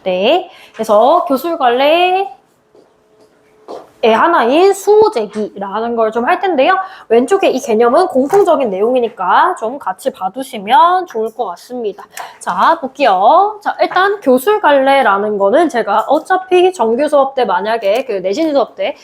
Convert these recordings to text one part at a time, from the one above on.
네. 그래서 교술관례 하나인 수호제기라는 걸 좀 할 텐데요. 왼쪽에 이 개념은 공통적인 내용이니까 좀 같이 봐두시면 좋을 것 같습니다. 자, 볼게요. 자, 일단 교술관례라는 거는 제가 어차피 정규 수업 때 만약에 그 내신 수업 때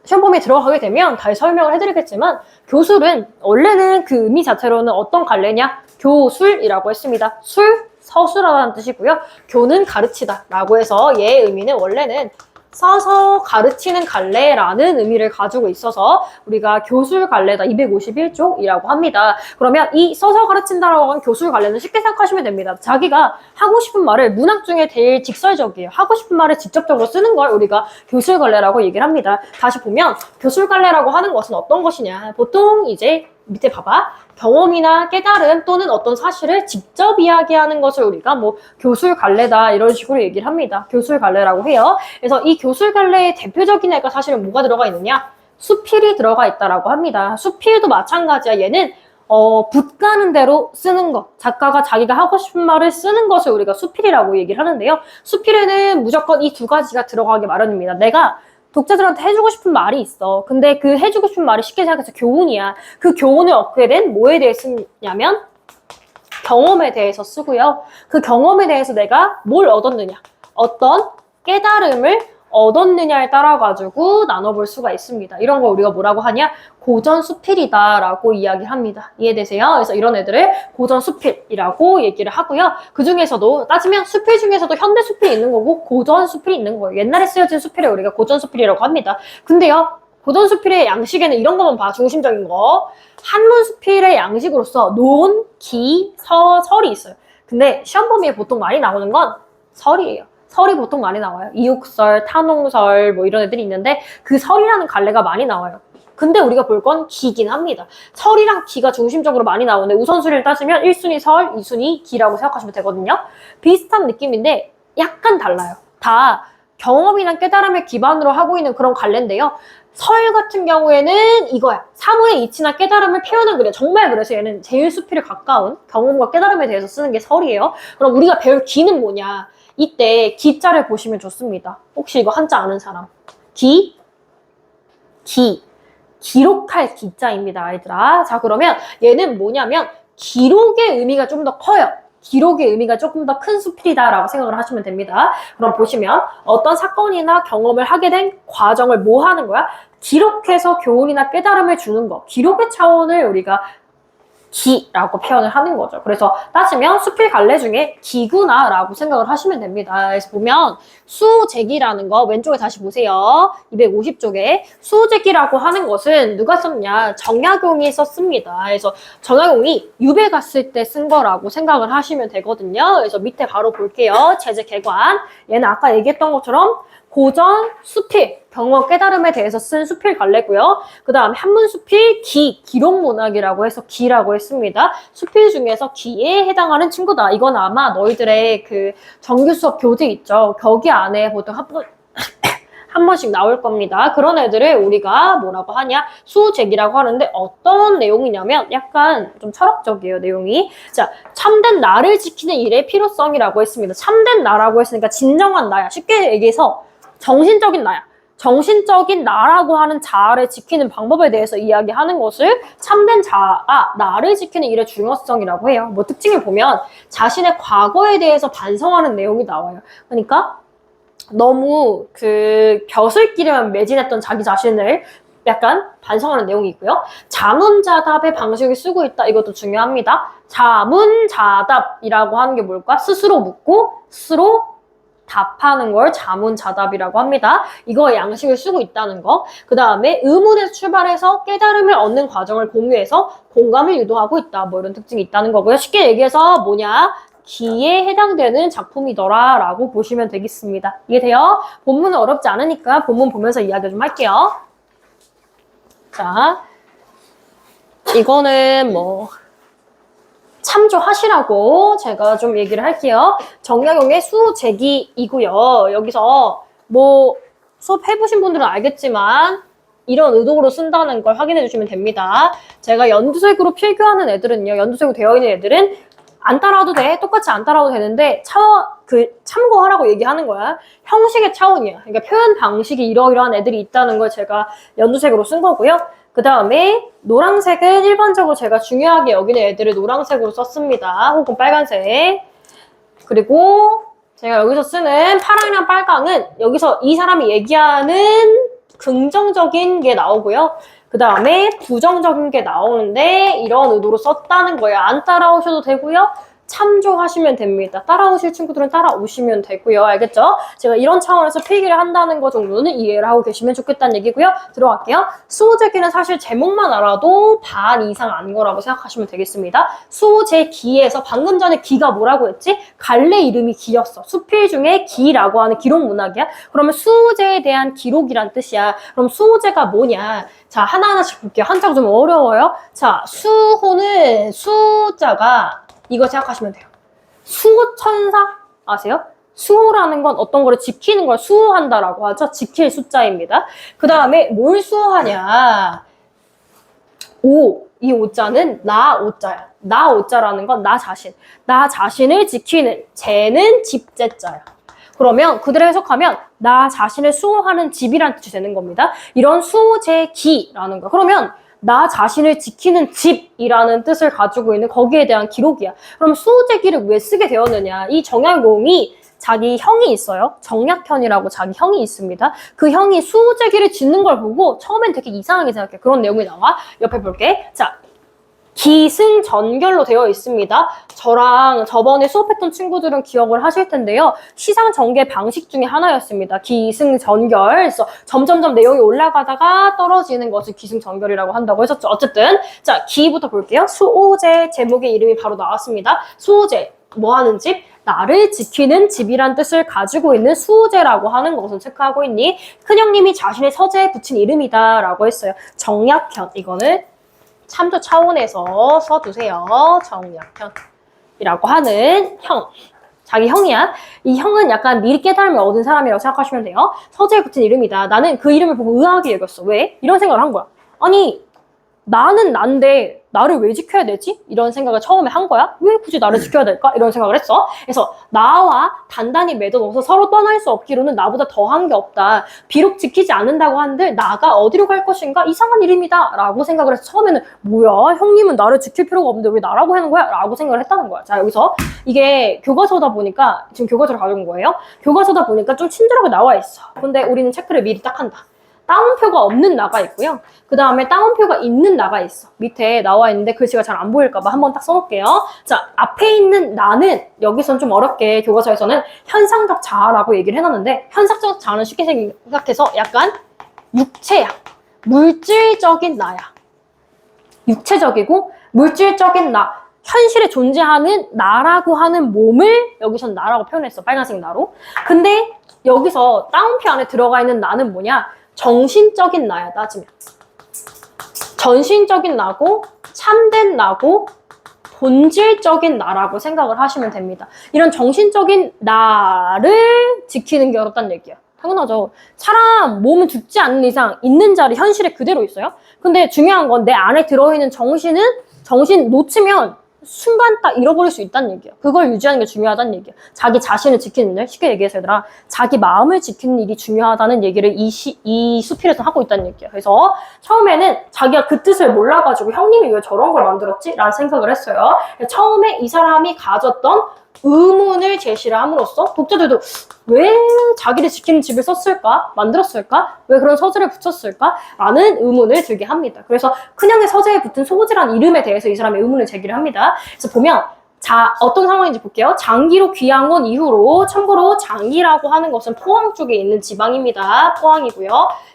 시험 범위에 들어가게 되면 다시 설명을 해드리겠지만 교술은 원래는 그 의미 자체로는 어떤 관례냐? 교술이라고 했습니다. 술, 서술하다는 뜻이고요. 교는 가르치다 라고 해서 얘의 의미는 원래는 써서 가르치는 갈래라는 의미를 가지고 있어서 우리가 교술 갈래다 251쪽이라고 합니다. 그러면 이 써서 가르친다라고 하는 교술 갈래는 쉽게 생각하시면 됩니다. 자기가 하고 싶은 말을 문학 중에 제일 직설적이에요. 하고 싶은 말을 직접적으로 쓰는 걸 우리가 교술 갈래라고 얘기를 합니다. 다시 보면 교술 갈래라고 하는 것은 어떤 것이냐. 보통 이제 밑에 봐봐. 경험이나 깨달음 또는 어떤 사실을 직접 이야기하는 것을 우리가 뭐 교술 갈래다 이런 식으로 얘기를 합니다. 교술 갈래라고 해요. 그래서 이 교술 갈래의 대표적인 애가 사실은 뭐가 들어가 있느냐? 수필이 들어가 있다라고 합니다. 수필도 마찬가지야. 얘는 붓 가는 대로 쓰는 것. 작가가 자기가 하고 싶은 말을 쓰는 것을 우리가 수필이라고 얘기를 하는데요. 수필에는 무조건 이 두 가지가 들어가기 마련입니다. 내가 독자들한테 해주고 싶은 말이 있어. 근데 그 해주고 싶은 말이 쉽게 생각해서 교훈이야. 그 교훈을 얻게 된 뭐에 대해 쓰냐면 경험에 대해서 쓰고요. 그 경험에 대해서 내가 뭘 얻었느냐. 어떤 깨달음을 얻었느냐에 따라 가지고 나눠볼 수가 있습니다. 이런 거 우리가 뭐라고 하냐? 고전 수필이다라고 이야기를 합니다. 이해되세요? 그래서 이런 애들을 고전 수필이라고 얘기를 하고요. 그 중에서도 따지면 수필 중에서도 현대 수필이 있는 거고 고전 수필이 있는 거예요. 옛날에 쓰여진 수필을 우리가 고전 수필이라고 합니다. 근데요. 고전 수필의 양식에는 이런 것만 봐. 중심적인 거. 한문 수필의 양식으로서 논, 기, 서, 설이 있어요. 근데 시험 범위에 보통 많이 나오는 건 설이에요. 설이 보통 많이 나와요. 이육설, 탄홍설 뭐 이런 애들이 있는데 그 설이라는 갈래가 많이 나와요. 근데 우리가 볼 건 기긴 합니다. 설이랑 기가 중심적으로 많이 나오는데 우선순위를 따지면 1순위 설, 2순위 기라고 생각하시면 되거든요. 비슷한 느낌인데 약간 달라요. 다 경험이나 깨달음을 기반으로 하고 있는 그런 갈래인데요. 설 같은 경우에는 이거야. 사물의 이치나 깨달음을 표현한 글이야. 정말 그래서 얘는 제일 수필에 가까운 경험과 깨달음에 대해서 쓰는 게 설이에요. 그럼 우리가 배울 기는 뭐냐? 이때 기자를 보시면 좋습니다. 혹시 이거 한자 아는 사람? 기? 기록할 기자입니다, 아이들아. 자, 그러면 얘는 뭐냐면 기록의 의미가 좀 더 커요. 기록의 의미가 조금 더 큰 수필이다라고 생각을 하시면 됩니다. 그럼 보시면 어떤 사건이나 경험을 하게 된 과정을 뭐 하는 거야? 기록해서 교훈이나 깨달음을 주는 거. 기록의 차원을 우리가 기라고 표현을 하는 거죠. 그래서 따지면 수필 갈래 중에 기구나 라고 생각을 하시면 됩니다. 그래서 보면 수제기라는 거 왼쪽에 다시 보세요. 250쪽에 수제기라고 하는 것은 누가 썼냐? 정약용이 썼습니다. 그래서 정약용이 유배 갔을 때 쓴 거라고 생각을 하시면 되거든요. 그래서 밑에 바로 볼게요. 제재개관. 얘는 아까 얘기했던 것처럼 고전, 수필, 경험, 깨달음에 대해서 쓴 수필 갈래고요. 그 다음에 한문 수필, 기록문학이라고 해서 기라고 했습니다. 수필 중에서 기에 해당하는 친구다. 이건 아마 너희들의 그 정규 수업 교재 있죠. 거기 안에 보통 한 번씩 나올 겁니다. 그런 애들을 우리가 뭐라고 하냐? 수제기라고 하는데 어떤 내용이냐면 약간 좀 철학적이에요, 내용이. 자, 참된 나를 지키는 일의 필요성이라고 했습니다. 참된 나라고 했으니까 진정한 나야. 쉽게 얘기해서 정신적인 나야. 정신적인 나라고 하는 자아를 지키는 방법에 대해서 이야기하는 것을 참된 자아, 나를 지키는 일의 중요성이라고 해요. 뭐 특징을 보면 자신의 과거에 대해서 반성하는 내용이 나와요. 그러니까 너무 그 벼슬끼리만 매진했던 자기 자신을 약간 반성하는 내용이 있고요. 자문자답의 방식을 쓰고 있다. 이것도 중요합니다. 자문자답이라고 하는 게 뭘까? 스스로 묻고 스스로 답하는 걸 자문자답이라고 합니다. 이거의 양식을 쓰고 있다는 거. 그 다음에 의문에서 출발해서 깨달음을 얻는 과정을 공유해서 공감을 유도하고 있다. 뭐 이런 특징이 있다는 거고요. 쉽게 얘기해서 뭐냐? 기에 해당되는 작품이더라 라고 보시면 되겠습니다. 이해돼요? 본문은 어렵지 않으니까 본문 보면서 이야기 좀 할게요. 자, 이거는 뭐 참조하시라고 제가 좀 얘기를 할게요. 정약용의 수제기이고요. 여기서 뭐 수업 해보신 분들은 알겠지만 이런 의도로 쓴다는 걸 확인해 주시면 됩니다. 제가 연두색으로 필기하는 애들은요. 연두색으로 되어 있는 애들은 안 따라와도 돼. 똑같이 안 따라와도 되는데 참고하라고 얘기하는 거야. 형식의 차원이야. 그러니까 표현 방식이 이러이러한 애들이 있다는 걸 제가 연두색으로 쓴 거고요. 그 다음에 노란색은 일반적으로 제가 중요하게 여기는 애들을 노란색으로 썼습니다. 혹은 빨간색. 그리고 제가 여기서 쓰는 파랑이랑 빨강은 여기서 이 사람이 얘기하는 긍정적인 게 나오고요. 그 다음에 부정적인 게 나오는데 이런 의도로 썼다는 거예요. 안 따라오셔도 되고요. 참조하시면 됩니다. 따라오실 친구들은 따라오시면 되고요. 알겠죠? 제가 이런 차원에서 필기를 한다는 거 정도는 이해를 하고 계시면 좋겠다는 얘기고요. 들어갈게요. 수호제기는 사실 제목만 알아도 반 이상 아는 거라고 생각하시면 되겠습니다. 수호제기에서 방금 전에 기가 뭐라고 했지? 갈래 이름이 기였어. 수필 중에 기라고 하는 기록 문학이야. 그러면 수호제에 대한 기록이란 뜻이야. 그럼 수호제가 뭐냐? 자, 하나하나씩 볼게요. 한자가 좀 어려워요. 자, 수호는 수자가 이거 생각하시면 돼요. 수호천사 아세요? 수호라는 건 어떤 거를 지키는 걸 수호한다라고 하죠. 지킬 숫자입니다. 그 다음에 뭘 수호하냐. 이 오자는 나 오자야. 나 오자라는 건 나 자신. 나 자신을 지키는 쟤는 집제자야. 그러면 그대로 해석하면 나 자신을 수호하는 집이란 뜻이 되는 겁니다. 이런 수호제기라는 거. 그러면 나 자신을 지키는 집이라는 뜻을 가지고 있는 거기에 대한 기록이야. 그럼 수호제기를 왜 쓰게 되었느냐. 이 정약용이 자기 형이 있어요. 정약현이라고 자기 형이 있습니다. 그 형이 수호제기를 짓는 걸 보고 처음엔 되게 이상하게 생각해. 그런 내용이 나와. 옆에 볼게. 자, 기승전결로 되어 있습니다. 저랑 저번에 수업했던 친구들은 기억을 하실 텐데요. 시상전개 방식 중에 하나였습니다. 기승전결. 그래서 점점점 내용이 올라가다가 떨어지는 것을 기승전결이라고 한다고 했었죠. 어쨌든 자, 기부터 볼게요. 수호제 제목의 이름이 바로 나왔습니다. 수호제, 뭐 하는 집? 나를 지키는 집이란 뜻을 가지고 있는 수호제라고 하는 것은 체크하고 있니? 큰형님이 자신의 서재에 붙인 이름이다 라고 했어요. 정약현, 이거는 참조 차원에서 써두세요. 정약현이라고 하는 형. 자기 형이야. 이 형은 약간 미리 깨달음을 얻은 사람이라고 생각하시면 돼요. 서재에 붙인 이름이다. 나는 그 이름을 보고 의아하게 여겼어. 왜? 이런 생각을 한 거야. 아니, 나는 난데 나를 왜 지켜야 되지? 이런 생각을 처음에 한 거야. 왜 굳이 나를 지켜야 될까? 이런 생각을 했어. 그래서 나와 단단히 맺어놓아서 서로 떠날 수 없기로는 나보다 더한 게 없다. 비록 지키지 않는다고 한들 나가 어디로 갈 것인가? 이상한 이름이다 라고 생각을 해서 처음에는 뭐야? 형님은 나를 지킬 필요가 없는데 왜 나라고 하는 거야? 라고 생각을 했다는 거야. 자, 여기서 이게 교과서다 보니까 지금 교과서를 가져온 거예요. 교과서다 보니까 좀 친절하게 나와 있어. 근데 우리는 체크를 미리 딱 한다. 따옴표가 없는 나가 있고요. 그 다음에 따옴표가 있는 나가 있어. 밑에 나와 있는데 글씨가 잘 안 보일까봐 한번 딱 써놓을게요. 자, 앞에 있는 나는 여기선 좀 어렵게 교과서에서는 현상적 자아라고 얘기를 해놨는데 현상적 자아는 쉽게 생각해서 약간 육체야. 물질적인 나야. 육체적이고 물질적인 나. 현실에 존재하는 나라고 하는 몸을 여기선 나라고 표현했어. 빨간색 나로. 근데 여기서 따옴표 안에 들어가 있는 나는 뭐냐? 정신적인 나야, 따지면. 전신적인 나고 참된 나고 본질적인 나라고 생각을 하시면 됩니다. 이런 정신적인 나를 지키는 게 어렵다는 얘기야. 당연하죠. 사람 몸은 죽지 않는 이상 있는 자리 현실에 그대로 있어요. 근데 중요한 건 내 안에 들어있는 정신 놓치면 순간 딱 잃어버릴 수 있다는 얘기야. 그걸 유지하는 게 중요하다는 얘기야. 자기 자신을 지키는 일, 쉽게 얘기해서 얘들아, 자기 마음을 지키는 일이 중요하다는 얘기를 이 수필에서 하고 있다는 얘기야. 그래서 처음에는 자기가 그 뜻을 몰라가지고 형님이 왜 저런 걸 만들었지? 라는 생각을 했어요. 처음에 이 사람이 가졌던 의문을 제시를 함으로써 독자들도 왜 자기를 지키는 집을 썼을까? 만들었을까? 왜 그런 서재를 붙였을까? 라는 의문을 들게 합니다. 그래서 큰형의 서재에 붙은 소호제라는 이름에 대해서 이 사람의 의문을 제기를 합니다. 그래서 보면 자, 어떤 상황인지 볼게요. 장기로 귀양 온 이후로, 참고로 장기라고 하는 것은 포항 쪽에 있는 지방입니다. 포항이고요.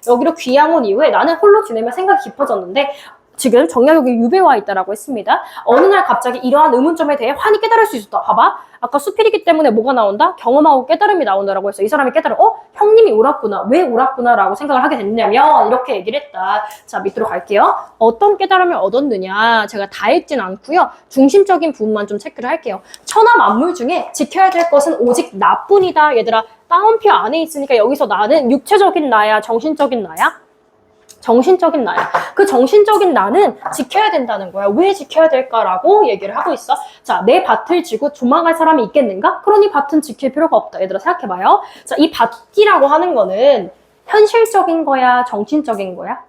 여기로 귀양 온 이후에 나는 홀로 지내며 생각이 깊어졌는데 지금 정약용이 유배와 있다라고 했습니다. 어느 날 갑자기 이러한 의문점에 대해 환히 깨달을 수 있었다. 봐봐. 아까 수필이기 때문에 뭐가 나온다? 경험하고 깨달음이 나온다라고 했어. 이 사람이 깨달음. 형님이 옳았구나. 왜 옳았구나? 라고 생각을 하게 됐냐면 이렇게 얘기를 했다. 자, 밑으로 갈게요. 어떤 깨달음을 얻었느냐? 제가 다 읽진 않고요. 중심적인 부분만 좀 체크를 할게요. 천하 만물 중에 지켜야 될 것은 오직 나뿐이다. 얘들아, 따옴표 안에 있으니까 여기서 나는 육체적인 나야? 정신적인 나야? 정신적인 나야. 그 정신적인 나는 지켜야 된다는 거야. 왜 지켜야 될까라고 얘기를 하고 있어. 자, 내 밭을 지고 도망갈 사람이 있겠는가? 그러니 밭은 지킬 필요가 없다. 얘들아 생각해봐요. 자, 이 밭이라고 하는 거는 현실적인 거야? 정신적인 거야?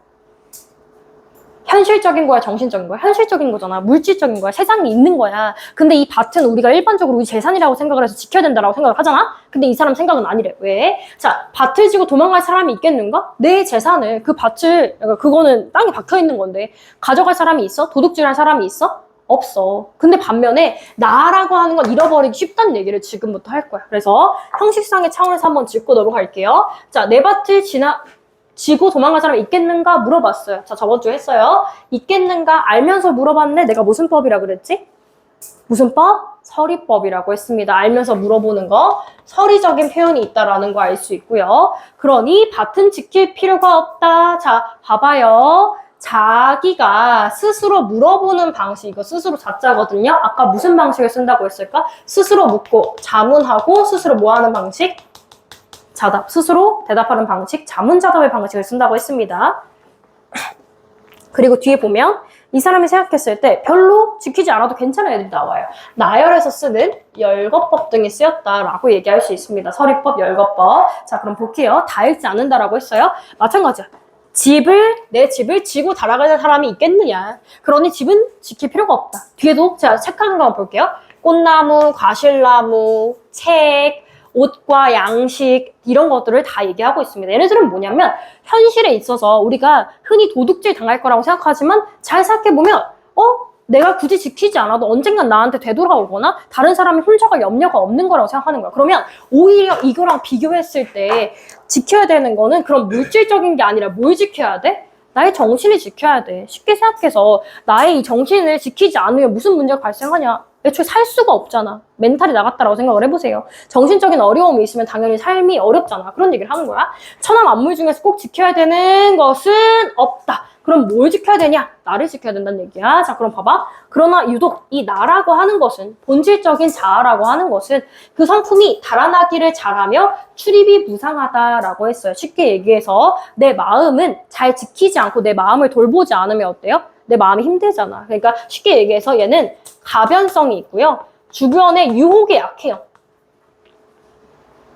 현실적인 거야, 정신적인 거야? 현실적인 거잖아. 물질적인 거야. 세상에 있는 거야. 근데 이 밭은 우리가 일반적으로 우리 재산이라고 생각을 해서 지켜야 된다라고 생각을 하잖아? 근데 이 사람 생각은 아니래. 왜? 자, 밭을 지고 도망갈 사람이 있겠는가? 내 재산을, 그 밭을, 그거는 땅에 박혀 있는 건데, 가져갈 사람이 있어? 도둑질할 사람이 있어? 없어. 근데 반면에 나라고 하는 건 잃어버리기 쉽다는 얘기를 지금부터 할 거야. 그래서 형식상의 차원에서 한번 짚고 넘어갈게요. 자, 내 밭을 지고 도망갈 사람이 있겠는가 물어봤어요. 자, 저번 주에 했어요. 있겠는가 알면서 물어봤는데 내가 무슨 법이라 그랬지? 무슨 법? 서리법이라고 했습니다. 알면서 물어보는 거. 서리적인 표현이 있다라는 거 알 수 있고요. 그러니 밭은 지킬 필요가 없다. 자, 봐봐요. 자기가 스스로 물어보는 방식, 이거 스스로 자자거든요. 아까 무슨 방식을 쓴다고 했을까? 스스로 묻고 자문하고 스스로 뭐 하는 방식? 자답, 스스로 대답하는 방식, 자문자답의 방식을 쓴다고 했습니다. 그리고 뒤에 보면 이 사람이 생각했을 때 별로 지키지 않아도 괜찮은 애들이 나와요. 나열해서 쓰는 열거법 등이 쓰였다라고 얘기할 수 있습니다. 서리법, 열거법. 자, 그럼 볼게요. 다 읽지 않는다라고 했어요. 마찬가지야. 내 집을 지고 달아가는 사람이 있겠느냐. 그러니 집은 지킬 필요가 없다. 뒤에도 제가 체크하는 거 한번 볼게요. 꽃나무, 과실나무, 책, 옷과 양식 이런 것들을 다 얘기하고 있습니다. 얘네들은 뭐냐면 현실에 있어서 우리가 흔히 도둑질 당할 거라고 생각하지만 잘 생각해보면 내가 굳이 지키지 않아도 언젠간 나한테 되돌아오거나 다른 사람이 훔쳐갈 염려가 없는 거라고 생각하는 거야. 그러면 오히려 이거랑 비교했을 때 지켜야 되는 거는 그런 물질적인 게 아니라 뭘 지켜야 돼? 나의 정신을 지켜야 돼. 쉽게 생각해서 나의 이 정신을 지키지 않으면 무슨 문제가 발생하냐? 애초에 살 수가 없잖아. 멘탈이 나갔다라고 생각을 해보세요. 정신적인 어려움이 있으면 당연히 삶이 어렵잖아. 그런 얘기를 하는 거야. 천하 만물 중에서 꼭 지켜야 되는 것은 없다. 그럼 뭘 지켜야 되냐? 나를 지켜야 된다는 얘기야. 자, 그럼 봐봐. 그러나 유독 이 나라고 하는 것은, 본질적인 자아라고 하는 것은 그 성품이 달아나기를 잘하며 출입이 무상하다라고 했어요. 쉽게 얘기해서 내 마음은 잘 지키지 않고 내 마음을 돌보지 않으면 어때요? 내 마음이 힘들잖아. 그러니까 쉽게 얘기해서 얘는 가변성이 있고요. 주변에 유혹에 약해요.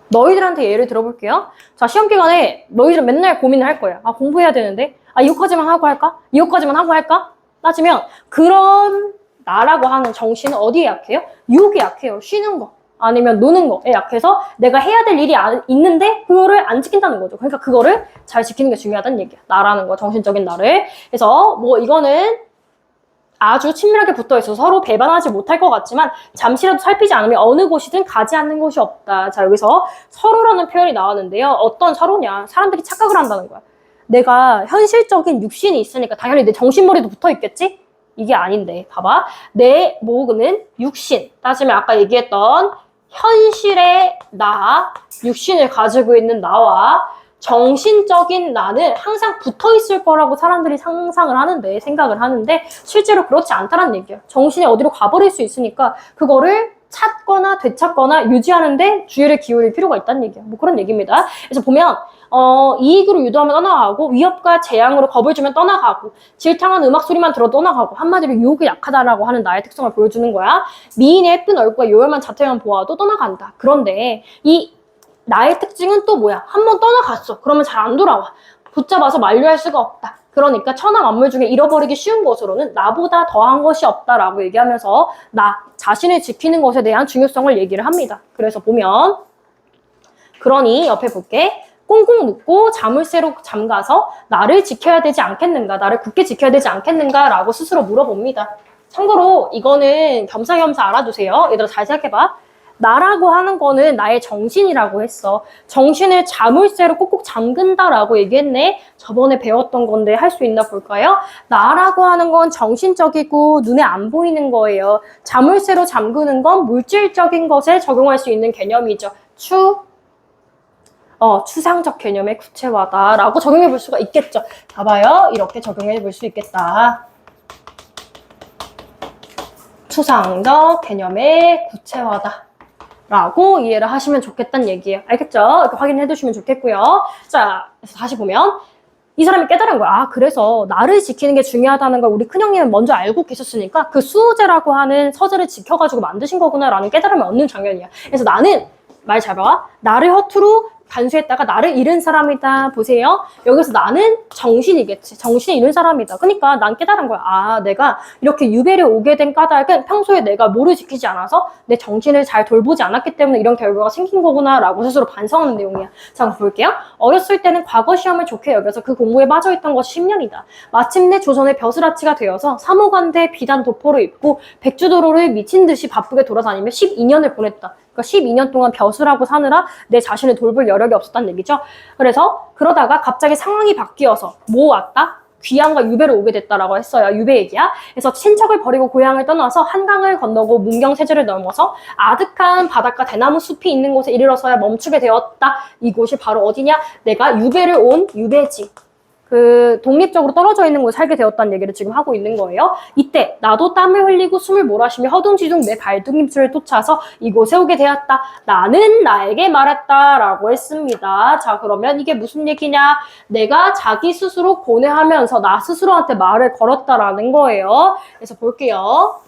너희들한테 예를 들어볼게요. 자, 시험 기간에 너희들은 맨날 고민을 할 거예요. 아, 공부해야 되는데. 아, 이거까지만 하고 할까? 이거까지만 하고 할까? 따지면 그런 나라고 하는 정신은 어디에 약해요? 유혹에 약해요. 쉬는 거. 아니면 노는 거에 약해서 내가 해야 될 일이 있는데 그거를 안 지킨다는 거죠. 그러니까 그거를 잘 지키는 게 중요하다는 얘기야. 나라는 거, 정신적인 나를. 그래서 뭐 이거는 아주 친밀하게 붙어있어서 서로 배반하지 못할 것 같지만 잠시라도 살피지 않으면 어느 곳이든 가지 않는 곳이 없다. 자, 여기서 서로라는 표현이 나왔는데요. 어떤 서로냐? 사람들이 착각을 한다는 거야. 내가 현실적인 육신이 있으니까 당연히 내 정신머리도 붙어있겠지? 이게 아닌데 봐봐. 내 목은 육신. 따지면 아까 얘기했던 현실의 나, 육신을 가지고 있는 나와 정신적인 나는 항상 붙어있을 거라고 사람들이 상상을 하는데, 생각을 하는데 실제로 그렇지 않다는 얘기예요. 정신이 어디로 가버릴 수 있으니까 그거를 찾거나 되찾거나 유지하는데 주의를 기울일 필요가 있다는 얘기예요. 뭐 그런 얘기입니다. 그래서 보면 이익으로 유도하면 떠나가고 위협과 재앙으로 겁을 주면 떠나가고 질타하는 음악 소리만 들어도 떠나가고 한마디로 유혹에 약하다라고 하는 나의 특성을 보여주는 거야. 미인의 예쁜 얼굴과 요열만 자태만 보아도 떠나간다. 그런데 이 나의 특징은 또 뭐야? 한번 떠나갔어. 그러면 잘 안 돌아와. 붙잡아서 만류할 수가 없다. 그러니까 천하 만물 중에 잃어버리기 쉬운 것으로는 나보다 더한 것이 없다라고 얘기하면서 나 자신을 지키는 것에 대한 중요성을 얘기를 합니다. 그래서 보면 그러니 옆에 볼게. 꽁꽁 묶고 자물쇠로 잠가서 나를 지켜야 되지 않겠는가? 나를 굳게 지켜야 되지 않겠는가? 라고 스스로 물어봅니다. 참고로 이거는 겸사겸사 알아두세요. 얘들아 잘 생각해봐. 나라고 하는 거는 나의 정신이라고 했어. 정신을 자물쇠로 꼭꼭 잠근다라고 얘기했네. 저번에 배웠던 건데 할 수 있나 볼까요? 나라고 하는 건 정신적이고 눈에 안 보이는 거예요. 자물쇠로 잠그는 건 물질적인 것에 적용할 수 있는 개념이죠. 추상적 개념의 구체화다라고 적용해 볼 수가 있겠죠. 봐봐요. 이렇게 적용해 볼 수 있겠다. 추상적 개념의 구체화다. 라고 이해를 하시면 좋겠다는 얘기예요. 알겠죠? 이렇게 확인해 두시면 좋겠고요. 자, 그래서 다시 보면 이 사람이 깨달은 거야. 아, 그래서 나를 지키는 게 중요하다는 걸 우리 큰형님은 먼저 알고 계셨으니까 그 수호제라고 하는 서재를 지켜가지고 만드신 거구나라는 깨달음을 얻는 장면이야. 그래서 나는, 말 잘 봐. 나를 허투루 간수했다가 나를 잃은 사람이다. 보세요. 여기서 나는 정신이겠지. 정신이 잃은 사람이다. 그러니까 난 깨달은 거야. 아, 내가 이렇게 유배를 오게 된 까닭은 평소에 내가 뭐를 지키지 않아서 내 정신을 잘 돌보지 않았기 때문에 이런 결과가 생긴 거구나 라고 스스로 반성하는 내용이야. 자, 한번 볼게요. 어렸을 때는 과거 시험을 좋게 여겨서 그 공부에 빠져있던 것이 10년이다. 마침내 조선의 벼슬아치가 되어서 사모관대 비단 도포를 입고 백주도로를 미친 듯이 바쁘게 돌아다니며 12년을 보냈다. 그러니까 12년 동안 벼슬하고 사느라 내 자신을 돌볼 여력이 없었다는 얘기죠. 그래서 그러다가 갑자기 상황이 바뀌어서 뭐 왔다? 귀양과 유배를 오게 됐다라고 했어요. 유배 얘기야. 그래서 친척을 버리고 고향을 떠나서 한강을 건너고 문경세제를 넘어서 아득한 바닷가 대나무 숲이 있는 곳에 이르러서야 멈추게 되었다. 이곳이 바로 어디냐? 내가 유배를 온 유배지. 그 독립적으로 떨어져 있는 곳에 살게 되었다는 얘기를 지금 하고 있는 거예요. 이때 나도 땀을 흘리고 숨을 몰아쉬며 허둥지둥 내 발등임수를 쫓아서 이곳에 오게 되었다. 나는 나에게 말했다라고 했습니다. 자, 그러면 이게 무슨 얘기냐? 내가 자기 스스로 고뇌하면서 나 스스로한테 말을 걸었다라는 거예요. 그래서 볼게요.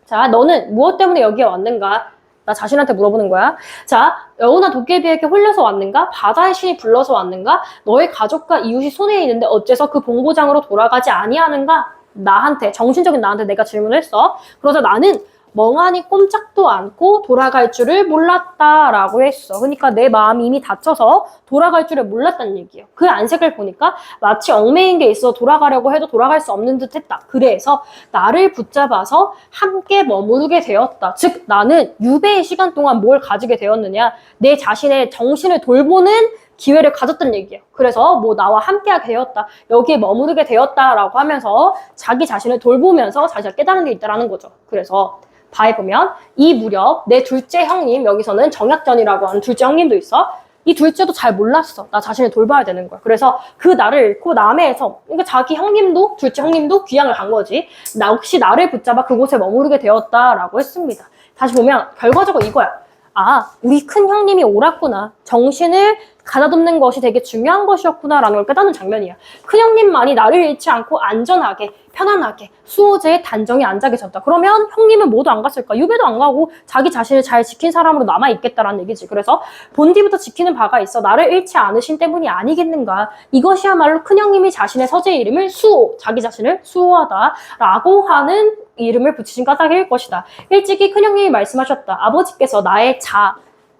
자, 너는 무엇 때문에 여기에 왔는가? 나 자신한테 물어보는 거야. 자, 여우나 도깨비에게 홀려서 왔는가? 바다의 신이 불러서 왔는가? 너의 가족과 이웃이 손에 있는데 어째서 그 본고장으로 돌아가지 아니하는가? 나한테, 정신적인 나한테 내가 질문을 했어. 그러자 나는 멍하니 꼼짝도 않고 돌아갈 줄을 몰랐다라고 했어. 그러니까 내 마음이 이미 다쳐서 돌아갈 줄을 몰랐다는 얘기예요. 그 안색을 보니까 마치 얽매인 게 있어 돌아가려고 해도 돌아갈 수 없는 듯 했다. 그래서 나를 붙잡아서 함께 머무르게 되었다. 즉 나는 유배의 시간 동안 뭘 가지게 되었느냐? 내 자신의 정신을 돌보는 기회를 가졌다는 얘기예요. 그래서 뭐 나와 함께하게 되었다. 여기에 머무르게 되었다라고 하면서 자기 자신을 돌보면서 자기가 깨달은 게 있다라는 거죠. 그래서 바에 보면 이 무렵 내 둘째 형님, 여기서는 정약전이라고 하는 둘째 형님도 있어. 이 둘째도 잘 몰랐어. 나 자신을 돌봐야 되는 거야. 그래서 그 나를 잃고 남해에서, 그러니까 자기 형님도, 둘째 형님도 귀향을 간 거지. 나 혹시 나를 붙잡아 그곳에 머무르게 되었다라고 했습니다. 다시 보면 결과적으로 이거야. 아, 우리 큰 형님이 옳았구나. 정신을 가다듬는 것이 되게 중요한 것이었구나라는 걸 깨닫는 장면이야. 큰 형님만이 나를 잃지 않고 안전하게, 편안하게 수호제에 단정히 앉아 계셨다. 그러면 형님은 모두 안 갔을까? 유배도 안 가고 자기 자신을 잘 지킨 사람으로 남아있겠다라는 얘기지. 그래서 본디부터 지키는 바가 있어 나를 잃지 않으신 때문이 아니겠는가. 이것이야말로 큰 형님이 자신의 서재의 이름을 수호, 자기 자신을 수호하다라고 하는 이름을 붙이신 까닭일 것이다. 일찍이 큰 형님이 말씀하셨다. 아버지께서 나의 자,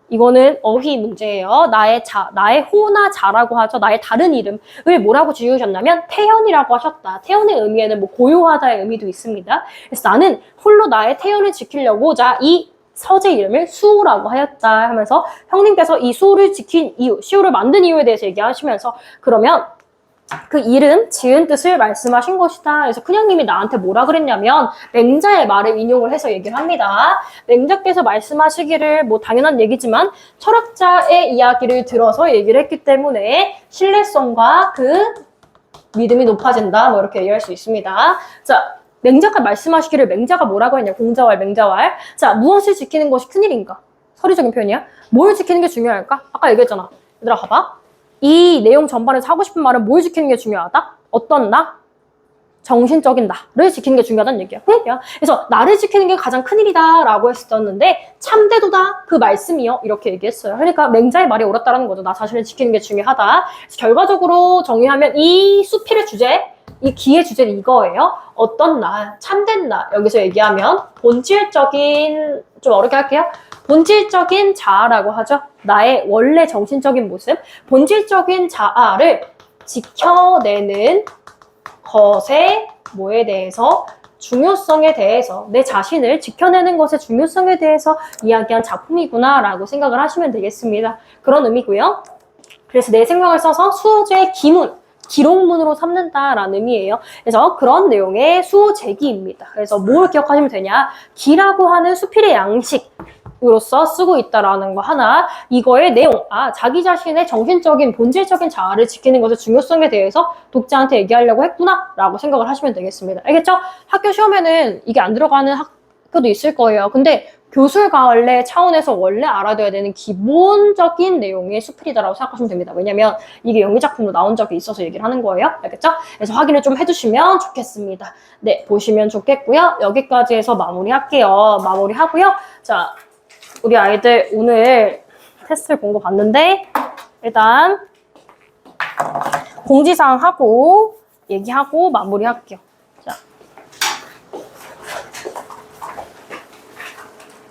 이거는 어휘 문제예요. 나의 자, 나의 호나 자라고 하죠. 나의 다른 이름을 뭐라고 지으셨냐면 태연이라고 하셨다. 태연의 의미에는 뭐 고요하다의 의미도 있습니다. 그래서 나는 홀로 나의 태연을 지키려고자 이 서재 이름을 수호라고 하였다 하면서 형님께서 이 수호를 지킨 이유, 수호를 만든 이유에 대해서 얘기하시면서 그러면 그 이름, 지은 뜻을 말씀하신 것이다. 그래서 큰형님이 나한테 뭐라 그랬냐면 맹자의 말을 인용을 해서 얘기를 합니다. 맹자께서 말씀하시기를 뭐 당연한 얘기지만 철학자의 이야기를 들어서 얘기를 했기 때문에 신뢰성과 그 믿음이 높아진다. 뭐 이렇게 얘기할 수 있습니다. 자, 맹자가 말씀하시기를 맹자가 뭐라고 했냐. 공자왈, 맹자왈. 자, 무엇을 지키는 것이 큰일인가? 서류적인 표현이야. 뭘 지키는 게 중요할까? 아까 얘기했잖아. 얘들아 봐봐. 이 내용 전반에서 하고 싶은 말은 뭘 지키는 게 중요하다? 어떤 나? 정신적인 나를 지키는 게 중요하다는 얘기야. 그래서 나를 지키는 게 가장 큰일이다 라고 했었는데 참되도다 그 말씀이요 이렇게 얘기했어요. 그러니까 맹자의 말이 옳았다라는 거죠. 나 자신을 지키는 게 중요하다. 그래서 결과적으로 정의하면 이 수필의 주제, 이 기의 주제는 이거예요. 어떤 나, 참된 나. 여기서 얘기하면 본질적인, 좀 어렵게 할게요. 본질적인 자아라고 하죠. 나의 원래 정신적인 모습, 본질적인 자아를 지켜내는 것의 뭐에 대해서, 중요성에 대해서, 내 자신을 지켜내는 것의 중요성에 대해서 이야기한 작품이구나라고 생각을 하시면 되겠습니다. 그런 의미고요. 그래서 내 생각을 써서 수호제의 기문, 기록문으로 삼는다라는 의미예요. 그래서 그런 내용의 수호제기입니다. 그래서 뭘 기억하시면 되냐? 기라고 하는 수필의 양식으로서 쓰고 있다라는 거 하나, 이거의 내용, 자기 자신의 정신적인 본질적인 자아를 지키는 것의 중요성에 대해서 독자한테 얘기하려고 했구나 라고 생각을 하시면 되겠습니다. 알겠죠? 학교 시험에는 이게 안 들어가는 학교도 있을 거예요. 근데 교술관례 차원에서 원래 알아둬야 되는 기본적인 내용의 수필이다라고 생각하시면 됩니다. 왜냐면 이게 연기작품도 나온 적이 있어서 얘기를 하는 거예요. 알겠죠? 그래서 확인을 좀 해주시면 좋겠습니다. 네, 보시면 좋겠고요. 여기까지 해서 마무리할게요. 마무리하고요. 자, 우리 아이들 오늘 테스트를 본 거 봤는데 일단 공지사항 하고 얘기하고 마무리할게요. 자.